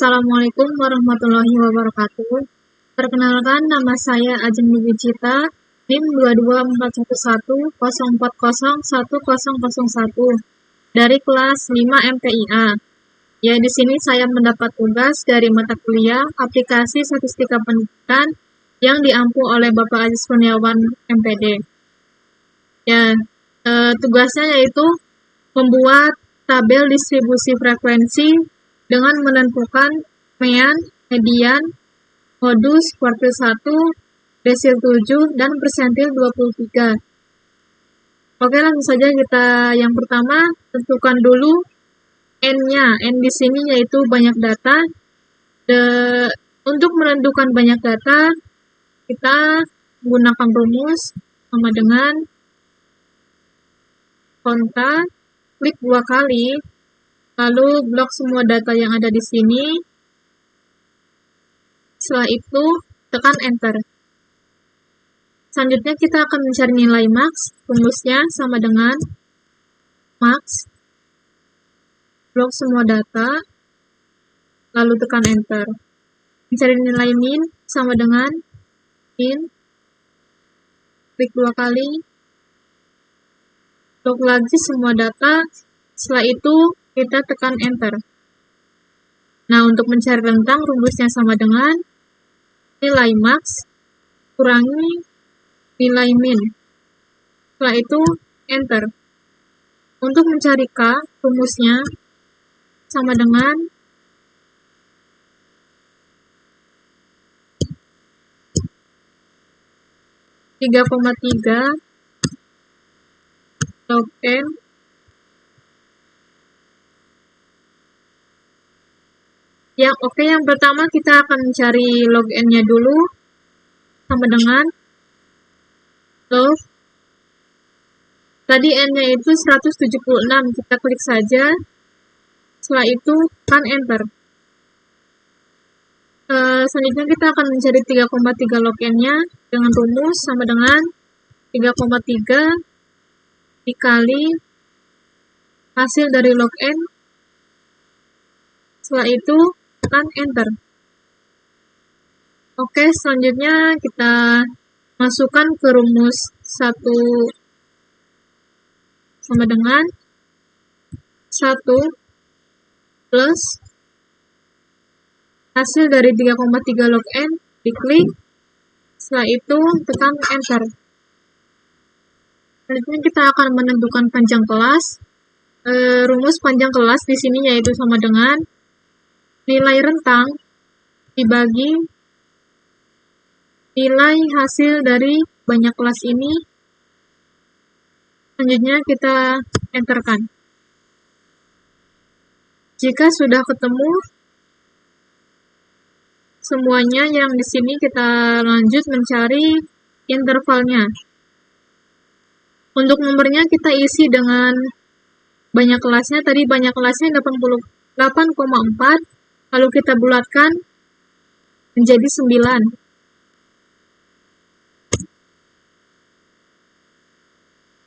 Assalamualaikum warahmatullahi wabarakatuh. Perkenalkan, nama saya Ajeng Wicita, NIM 22411040101 dari kelas 5 MTIA. Ya, di sini saya mendapat tugas dari mata kuliah Aplikasi Statistika Pendidikan yang diampu oleh Bapak Aziz Kurniawan MPD. Ya, tugasnya yaitu membuat tabel distribusi frekuensi dengan menentukan mean, median, modus, kuartil 1, desil 7, dan persentil 23. Oke, langsung saja kita yang pertama tentukan dulu N-nya. N di sini yaitu banyak data. Untuk menentukan banyak data, kita menggunakan rumus sama dengan konta, klik 2 kali, lalu blok semua data yang ada di sini. Setelah itu, tekan Enter. Selanjutnya kita akan mencari nilai max. Rumusnya sama dengan max, blok semua data, lalu tekan Enter. Mencari nilai min sama dengan min, klik 2 kali, blok lagi semua data. Setelah itu, kita tekan Enter. Nah, untuk mencari rentang, rumusnya sama dengan nilai max kurangi nilai min. Setelah itu, Enter. Untuk mencari K, rumusnya sama dengan tiga koma tiga log N yang pertama kita akan mencari log N-nya dulu, sama dengan log. Tadi N-nya itu 176, kita klik saja. Setelah itu, tekan Enter. Selanjutnya kita akan mencari 3,3 log N-nya dengan rumus sama dengan 3,3 dikali hasil dari log N. Setelah itu, tekan Enter. Oke, selanjutnya kita masukkan ke rumus 1 sama dengan 1 plus hasil dari 3,3 log N, diklik. Setelah itu, tekan Enter. Selanjutnya kita akan menentukan panjang kelas. Rumus panjang kelas di sini yaitu sama dengan nilai rentang dibagi nilai hasil dari banyak kelas ini. Selanjutnya kita enterkan. Jika sudah ketemu semuanya yang di sini, kita lanjut mencari intervalnya. Untuk nomornya kita isi dengan banyak kelasnya. Tadi banyak kelasnya 88,4, lalu kita bulatkan menjadi 9.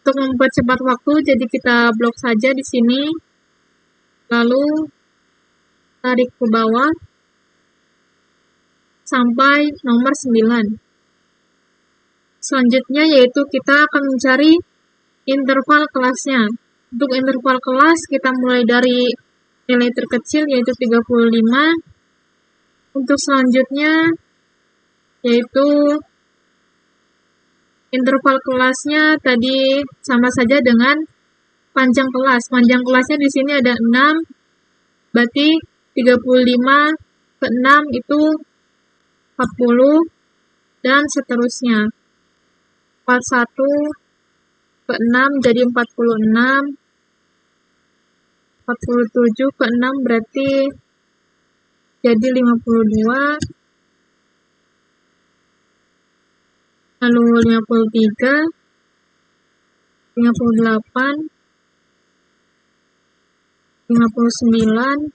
Untuk mempercepat waktu, jadi kita blok saja di sini, lalu tarik ke bawah sampai nomor 9. Selanjutnya yaitu kita akan mencari interval kelasnya. Untuk interval kelas, kita mulai dari nilai terkecil yaitu 35. Untuk selanjutnya yaitu interval kelasnya tadi sama saja dengan panjang kelas. Panjang kelasnya di sini ada 6, berarti 35 ke 6 itu 40, dan seterusnya. 41 ke 6 jadi 46, 47 ke 6 berarti jadi 52, lalu 53, 58, 59,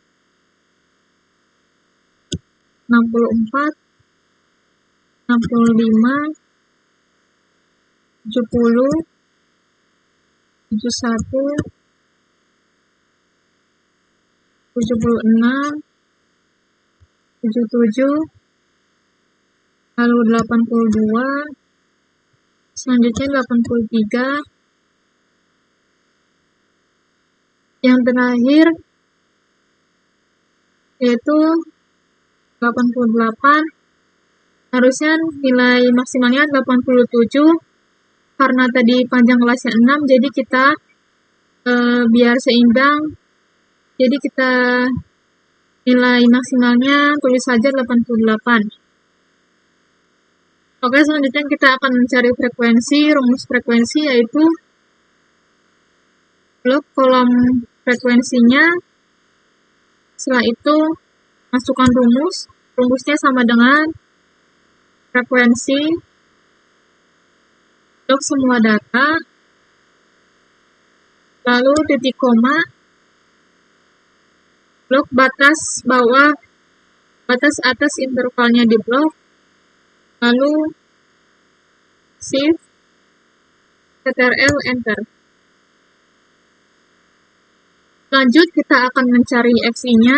64, 65, 70, 71, 76, 77, 77, lalu 82, selanjutnya 83, yang terakhir yaitu 88. Harusnya nilai maksimalnya 87, karena tadi panjang kelasnya 6, jadi kita biar seimbang, jadi kita nilai maksimalnya tulis saja 88. Oke, selanjutnya kita akan mencari frekuensi. Rumus frekuensi yaitu blok kolom frekuensinya, setelah itu masukkan rumusnya sama dengan frekuensi, blok semua data, lalu titik koma, blok batas bawah, batas atas intervalnya di blok, lalu shift, Ctrl, enter. Lanjut, kita akan mencari XI-nya.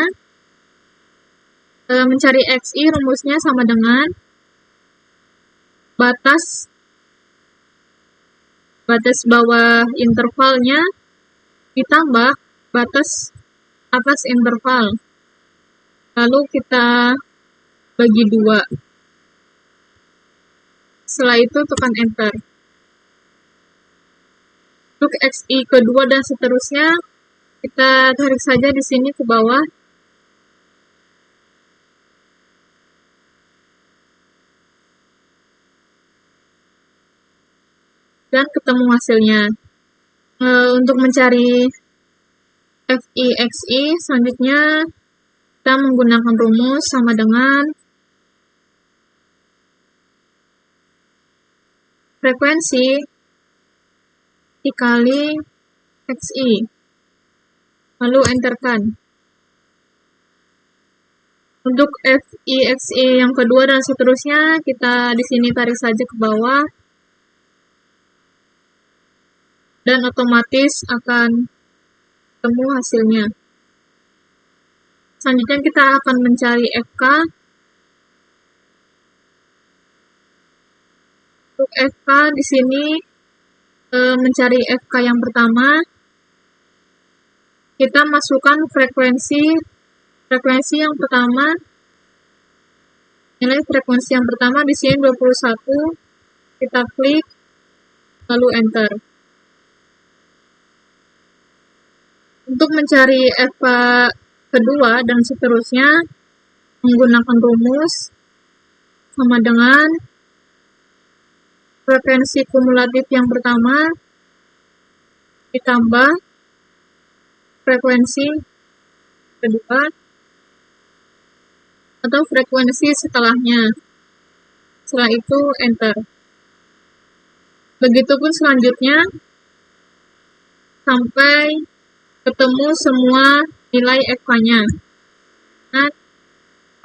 Mencari XI rumusnya sama dengan batas bawah intervalnya ditambah batas atas interval. Lalu kita bagi 2. Setelah itu tekan enter. Untuk XI kedua dan seterusnya, kita tarik saja di sini ke bawah. Dan ketemu hasilnya. Untuk mencari FI, XI, selanjutnya kita menggunakan rumus sama dengan frekuensi dikali XI. Lalu enterkan. Untuk FI, XI yang kedua dan seterusnya, kita di sini tarik saja ke bawah. Dan otomatis akan ketemu hasilnya. Selanjutnya kita akan mencari FK. Untuk FK di sini mencari FK yang pertama, kita masukkan frekuensi yang pertama. Nilai frekuensi yang pertama di sini 21. Kita klik lalu enter. Untuk mencari FK kedua dan seterusnya, menggunakan rumus sama dengan frekuensi kumulatif yang pertama ditambah frekuensi kedua atau frekuensi setelahnya. Setelah itu enter. Begitupun selanjutnya sampai ketemu semua nilai FK-nya. Nah,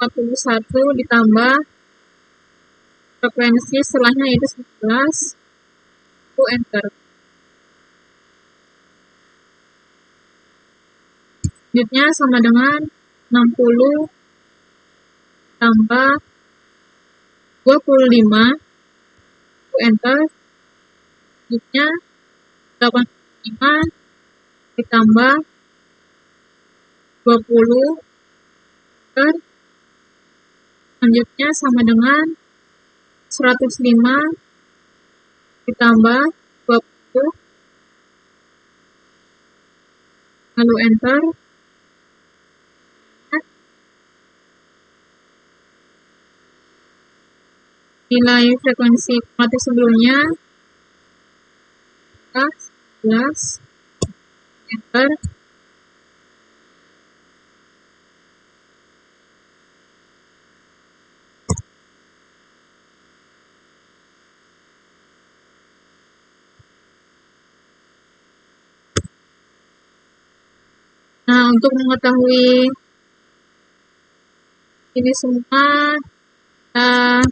41 ditambah frekuensi setelahnya itu 11. Itu enter. Selanjutnya sama dengan 60 tambah 25. Itu enter. Selanjutnya 85 ditambah 20. Selanjutnya sama dengan 105 ditambah 20. Lalu enter. Nilai frekuensi kumulatif sebelumnya 11. Enter. Nah, untuk mengetahui ini semua, kita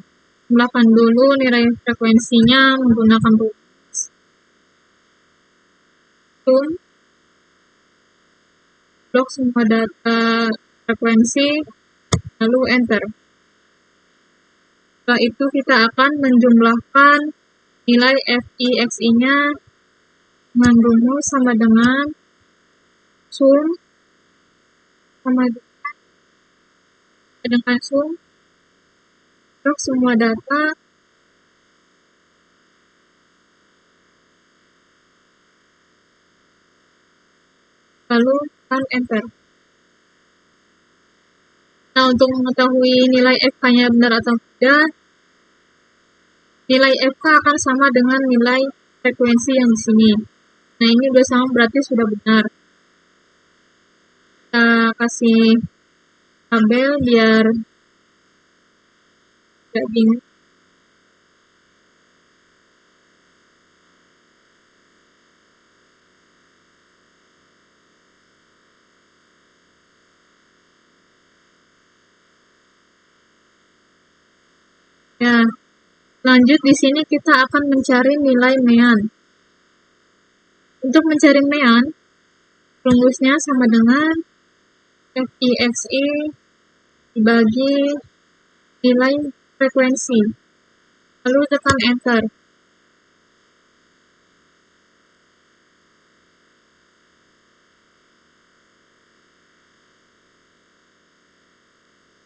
jumlahkan dulu nilai frekuensinya menggunakan rumus. Blok semua data frekuensi lalu enter. Setelah itu kita akan menjumlahkan nilai FI/XI-nya dengan rumus sama dengan sum sama dengan sum untuk semua data lalu tekan enter. Nah, untuk mengetahui nilai FK-nya benar atau tidak, nilai FK akan sama dengan nilai frekuensi yang di sini. Nah, ini udah sama berarti sudah benar. Kita kasih tabel biar tidak bingung. Ya, lanjut di sini kita akan mencari nilai mean. Untuk mencari mean, rumusnya sama dengan FI/XI dibagi nilai frekuensi. Lalu tekan enter.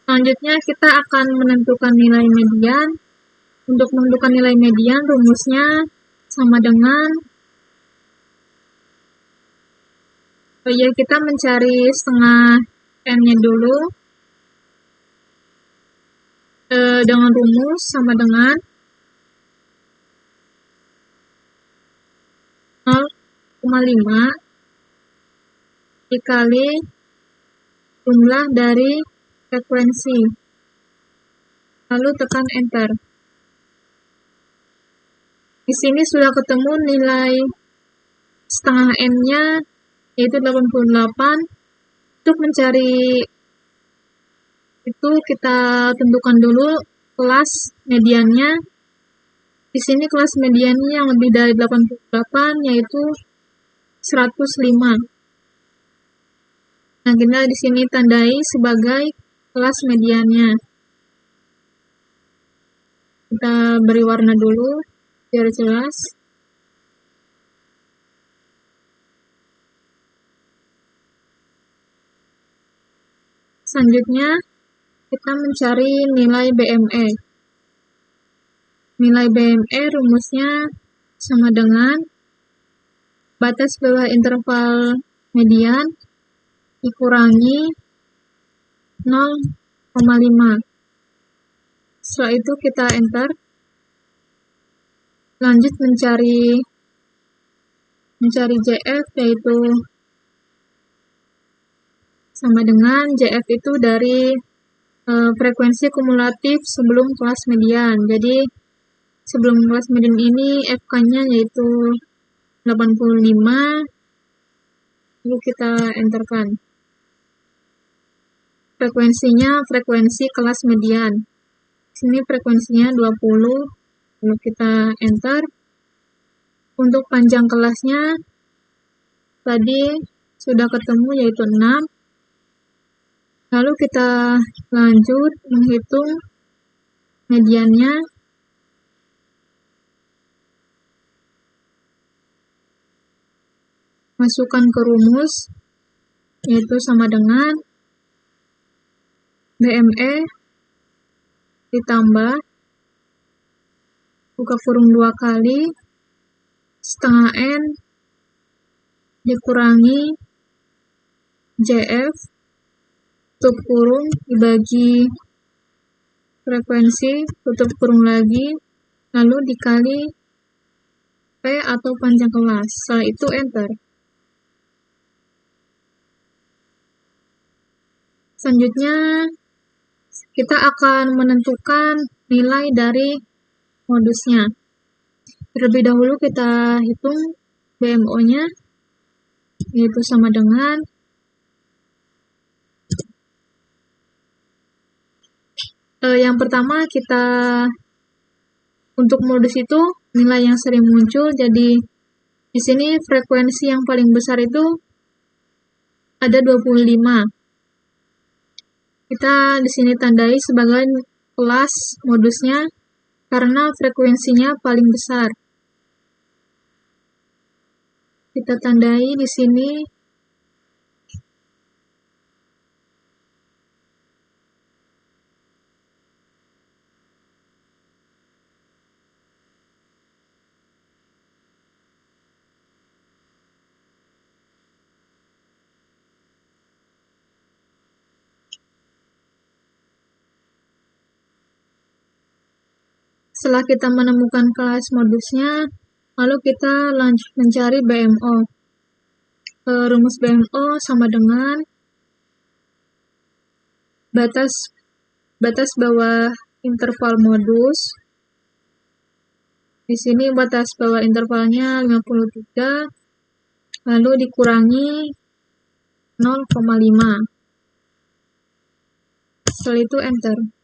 Selanjutnya kita akan menentukan nilai median. Untuk menentukan nilai median, rumusnya sama dengan kita mencari setengah n-nya dulu dengan rumus sama dengan 0,5 dikali jumlah dari frekuensi. Lalu tekan enter. Di sini sudah ketemu nilai setengah n-nya yaitu 88. Untuk mencari itu kita tentukan dulu kelas mediannya. Di sini kelas mediannya yang lebih dari 88 yaitu 105. Nah, kita di sini tandai sebagai kelas mediannya. Kita beri warna dulu biar jelas. Selanjutnya, kita mencari nilai BME. Nilai BME rumusnya sama dengan batas bawah interval median dikurangi 0,5. Setelah itu kita enter. Lanjut mencari JF, yaitu sama dengan JF itu dari frekuensi kumulatif sebelum kelas median. Jadi sebelum kelas median ini FK-nya yaitu 85. Lalu kita enterkan. Frekuensinya frekuensi kelas median. Sini frekuensinya 20. Lalu kita enter. Untuk panjang kelasnya tadi sudah ketemu yaitu 6. Lalu kita lanjut menghitung mediannya. Masukkan ke rumus yaitu sama dengan BME ditambah buka kurung 2 kali setengah n dikurangi JF tutup kurung dibagi frekuensi tutup kurung lagi lalu dikali P atau panjang kelas. Setelah itu enter. Selanjutnya kita akan menentukan nilai dari modusnya. Terlebih dahulu kita hitung BMO-nya, yaitu sama dengan yang pertama kita untuk modus itu nilai yang sering muncul. Jadi di sini frekuensi yang paling besar itu ada 25. Kita di sini tandai sebagai kelas modusnya karena frekuensinya paling besar. Kita tandai di sini setelah kita menemukan kelas modusnya, lalu kita lanjut mencari BMO. Rumus BMO sama dengan batas bawah interval modus. Di sini batas bawah intervalnya 53, lalu dikurangi 0,5. Setelah itu enter.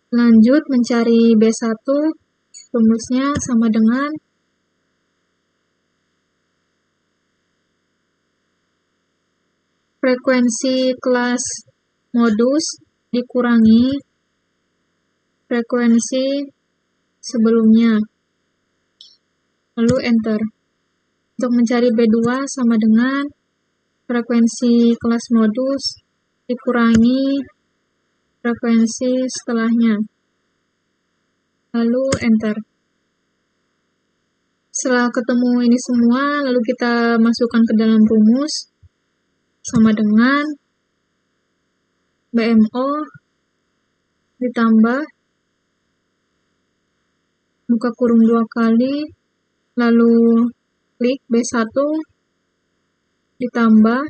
Lanjut mencari B1, rumusnya sama dengan frekuensi kelas modus dikurangi frekuensi sebelumnya. Lalu enter. Untuk mencari B2 sama dengan frekuensi kelas modus dikurangi frekuensi setelahnya. Lalu enter. Setelah ketemu ini semua, lalu kita masukkan ke dalam rumus sama dengan BMO ditambah buka kurung 2 kali, lalu klik B1 ditambah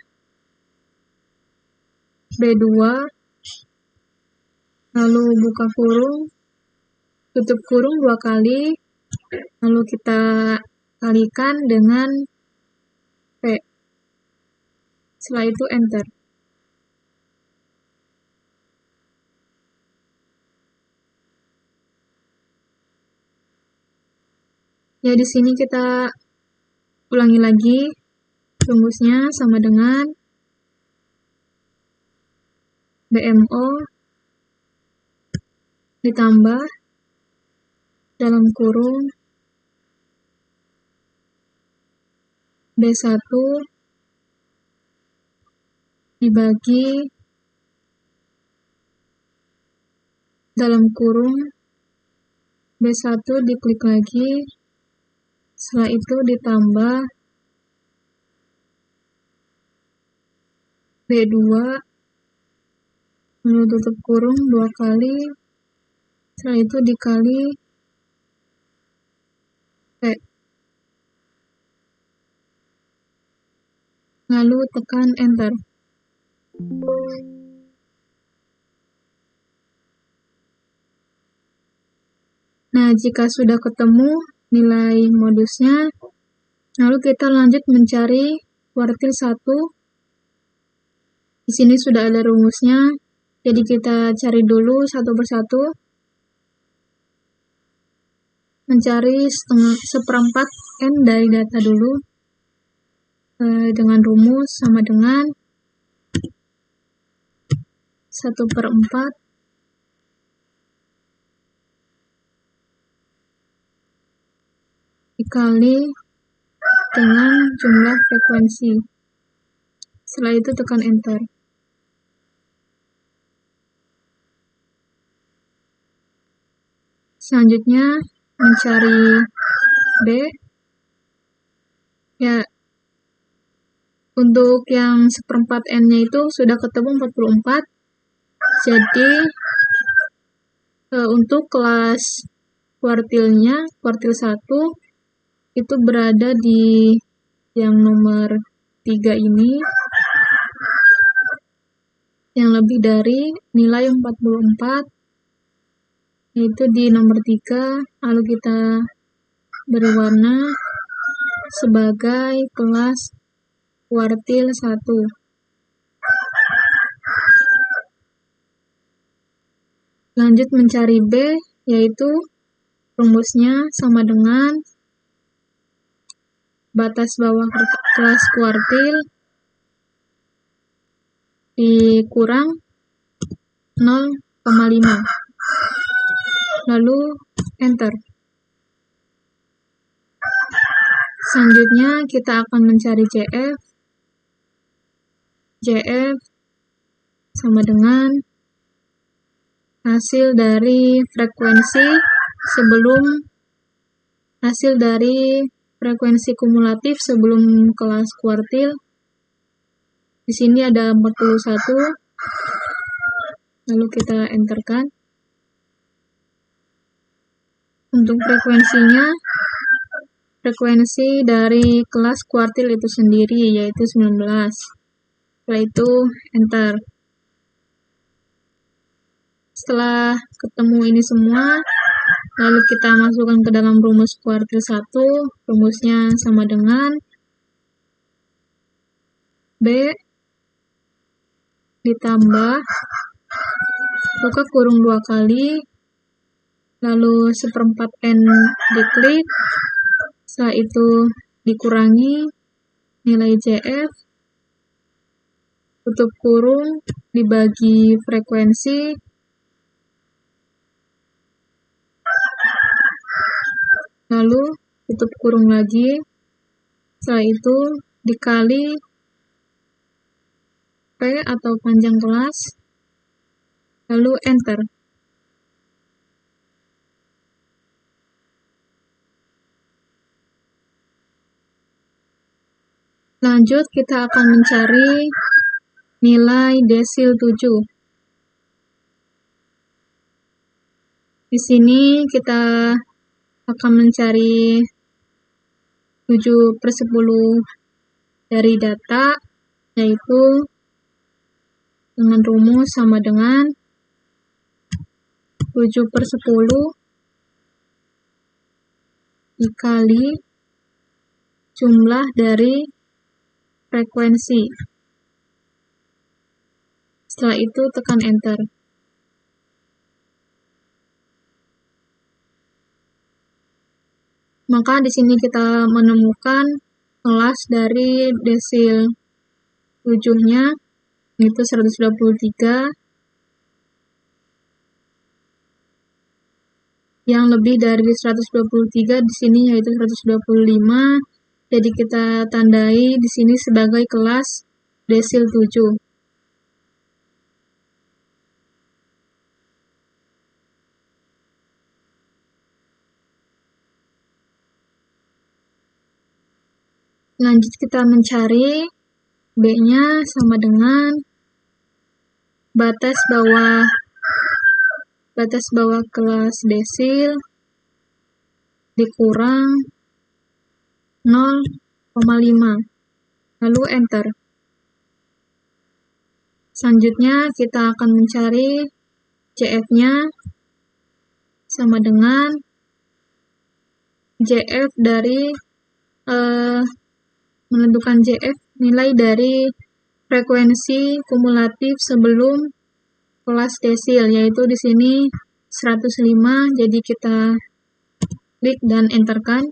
B2, lalu buka kurung, tutup kurung 2 kali, lalu kita kalikan dengan P. Setelah itu enter. Ya, di sini kita ulangi lagi rumusnya sama dengan BMO ditambah dalam kurung B1 dibagi dalam kurung B1 diklik lagi, setelah itu ditambah B2, lalu tutup kurung 2 kali, setelah itu dikali P. Lalu tekan enter. Nah, jika sudah ketemu nilai modusnya, lalu kita lanjut mencari kuartil 1. Di sini sudah ada rumusnya, jadi kita cari dulu satu persatu. Mencari seperempat N dari data dulu, dengan rumus sama dengan 1/4 dikali dengan jumlah frekuensi. Setelah itu tekan enter. Selanjutnya mencari B. Ya, untuk yang seperempat N-nya itu sudah ketemu 44. Jadi untuk kelas kuartilnya, kuartil 1 itu berada di yang nomor 3 ini, yang lebih dari nilai 44, yaitu di nomor 3, lalu kita beri warna sebagai kelas kuartil 1. Lanjut mencari B, yaitu rumusnya sama dengan batas bawah kelas kuartil dikurang 0,5. Lalu enter. Selanjutnya kita akan mencari JF. JF sama dengan hasil dari frekuensi kumulatif sebelum kelas kuartil. Di sini ada 41. Lalu kita enterkan. Untuk frekuensi dari kelas kuartil itu sendiri yaitu 19. Setelah itu enter. Setelah ketemu ini semua, lalu kita masukkan ke dalam rumus kuartil 1. Rumusnya sama dengan B ditambah buka kurung 2 kali, lalu 1/4 N diklik, setelah itu dikurangi nilai JF, tutup kurung, dibagi frekuensi, lalu tutup kurung lagi, setelah itu dikali P atau panjang kelas, lalu enter. Lanjut, kita akan mencari nilai desil 7. Di sini kita akan mencari 7/10 dari data, yaitu dengan rumus sama dengan 7/10 dikali jumlah dari frekuensi. Setelah itu tekan enter. Maka di sini kita menemukan kelas dari desil 7-nya itu 123. Yang lebih dari 123 di sini yaitu 125. Jadi kita tandai di sini sebagai kelas desil 7. Lanjut kita mencari B-nya sama dengan batas bawah kelas desil dikurang 0,5. Lalu enter. Selanjutnya kita akan mencari JF-nya sama dengan JF dari menentukan JF nilai dari frekuensi kumulatif sebelum kelas desil, yaitu di sini 105. Jadi kita klik dan enterkan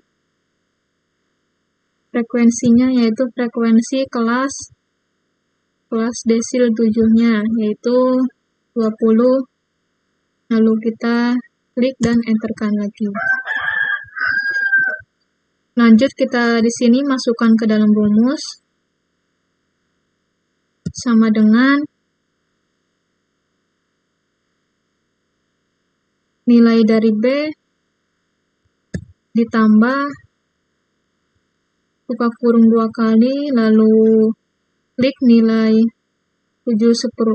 frekuensinya, yaitu frekuensi kelas desil 7-nya yaitu 20. Lalu kita klik dan enterkan lagi. Lanjut kita di sini masukkan ke dalam rumus sama dengan nilai dari B ditambah buka kurung 2 kali, lalu klik nilai 7/10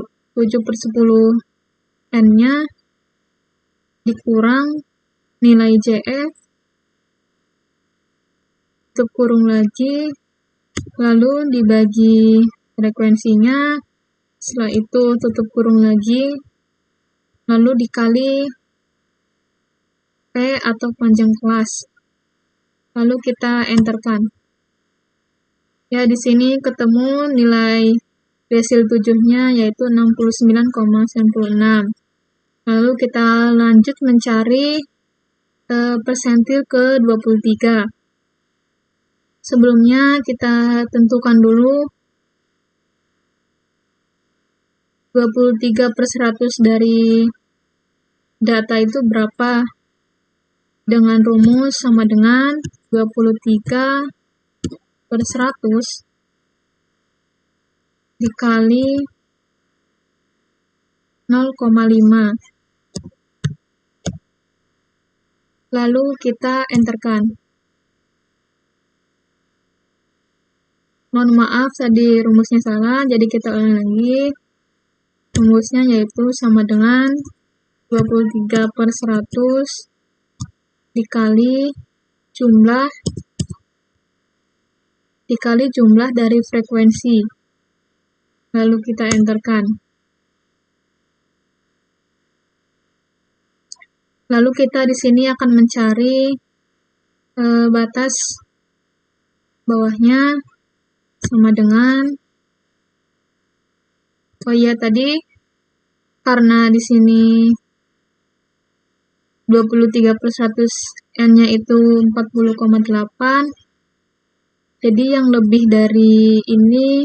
N-nya dikurang nilai JF, tutup kurung lagi, lalu dibagi frekuensinya, setelah itu tutup kurung lagi, lalu dikali P atau panjang kelas, lalu kita enterkan. Ya, di sini ketemu nilai desil 7-nya yaitu 69,96. Lalu kita lanjut mencari persentil ke 23. Sebelumnya kita tentukan dulu 23/100 dari data itu berapa? Dengan rumus sama dengan 23/100 dikali 0,5. Lalu kita enterkan. Mohon maaf tadi rumusnya salah, jadi kita ulang lagi. Rumusnya yaitu sama dengan 23/100 dikali jumlah dari frekuensi. Lalu kita enterkan. Lalu kita di sini akan mencari batas bawahnya sama dengan, tadi karena di sini 23/100 N-nya itu 40,8, jadi yang lebih dari ini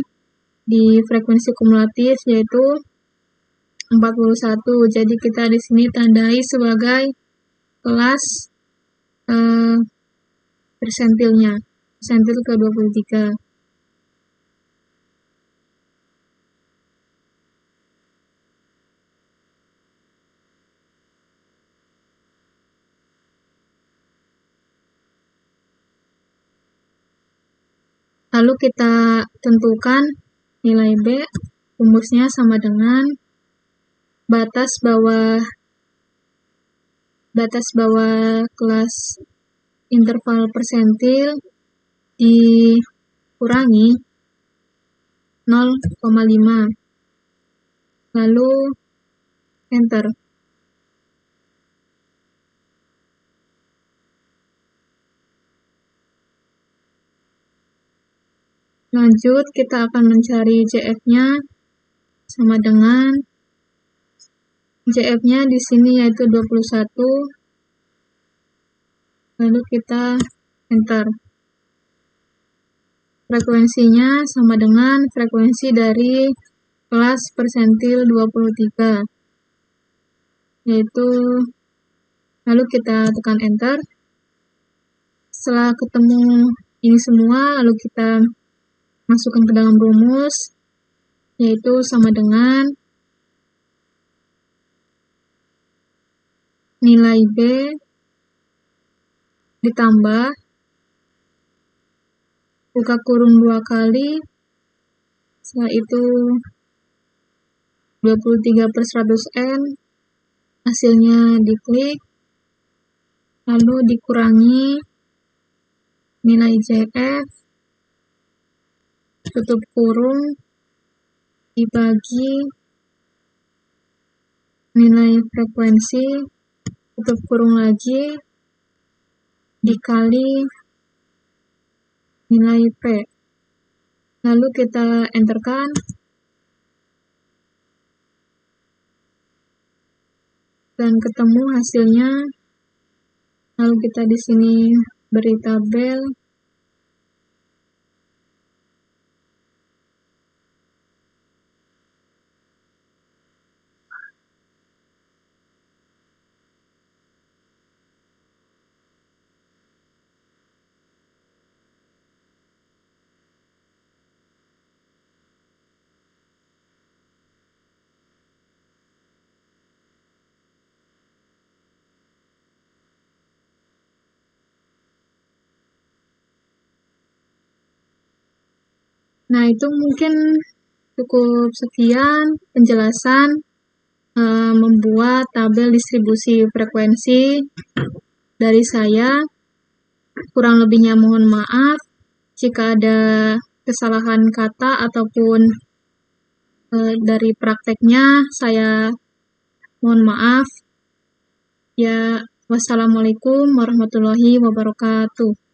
di frekuensi kumulatif yaitu 41. Jadi kita di sini tandai sebagai kelas persentilnya, persentil ke-23. Lalu kita tentukan nilai B, rumusnya sama dengan batas bawah kelas interval persentil dikurangi 0,5. Lalu enter. Lanjut, kita akan mencari JF-nya sama dengan JF-nya di sini yaitu 21. Lalu kita enter. Frekuensinya sama dengan frekuensi dari kelas persentil 23. Yaitu, lalu kita tekan enter. Setelah ketemu ini semua, lalu kita masukkan ke dalam rumus, yaitu sama dengan nilai B ditambah buka kurung 2 kali, setelah itu 23/100 N, hasilnya diklik, lalu dikurangi nilai JF, tutup kurung, dibagi nilai frekuensi, tutup kurung lagi, dikali nilai P. Lalu kita enterkan. Dan ketemu hasilnya. Lalu kita di sini beri tabel. Nah, itu mungkin cukup sekian penjelasan membuat tabel distribusi frekuensi dari saya. Kurang lebihnya mohon maaf. Jika ada kesalahan kata ataupun dari prakteknya, saya mohon maaf. Ya, wassalamualaikum warahmatullahi wabarakatuh.